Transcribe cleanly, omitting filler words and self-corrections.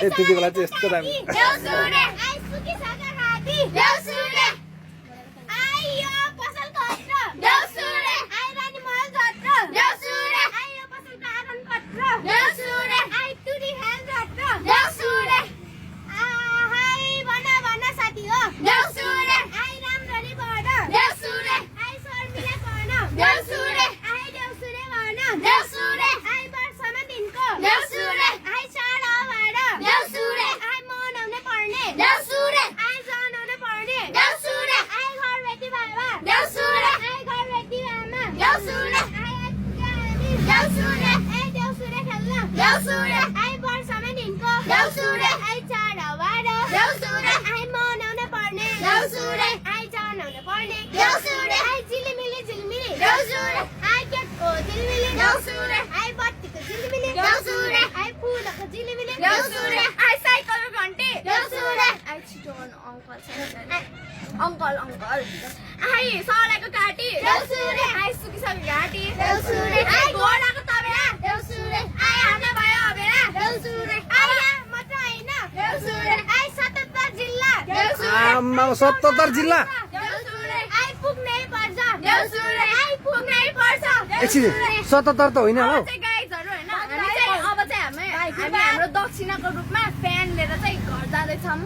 त्यति बेला चाहिँ यस्तो दामी देउसुरे आई सुकिसक्यो राति देउसुरे आई यो पसल खत्र देउसुरे आई रानी महल खत्र देउसुरे आई यो पसलको आँगन खत्र देउसुरे आई टुरी हेल खत्र देउसुरे आई भन साथी हो देउसुरे आई राम्ररी भन देउसुरे आई शर्मिला भन देउसुरे आई देउसुरे भन देउसुरे आई वर्षमा दिनको देउसुरे आई चाड भन देउसुरे आई मनाउन पर्ने देउसुरे आई जनाउन पर्ने देउसुरे आई घरबेटी बाबा देउसुरे आई घरबेटी आमा देउसुरे आई देउसुरे आई देउसुरे खेल्न देउसुरे आई वर्षमा दिनको देउसुरे आई चाड भन देउसुरे आई मनाउन पर्ने देउसुरे आई जनाउन पर्ने देउसुरे आई झिलिमिली देउसुरे आई केटको झिलिमिली देउसुरे आई बत्तीको झिलिमिली देउसुरे आई फुलको झिलिमिली देउसुरे आई साइकलको घन्टी देउसुरे आई छिटोन अङ्कल आई सलाको काटी देउसुरे आई सुकिसक्यो घाटी देउसुरे आई घोडाको तबेला देउसुरे आई हाम्रा भयो अबेला देउसुरे आई यहाँ मात्र हैन देउसुरे आई 77 जिल्ला देउसुरे आमा 77 जिल्ला देउसुरे आई पुग्नै पर्छ देउसुरे आई पुग्नै पर्छ एकछिन 77 त होइन हौ गाइजहरु हैन हामी चाहिँ अब चाहिँ हामी हाम्रो दक्षिणाको रूपमा फ्यान लिएर चाहिँ घर जाँदै छौं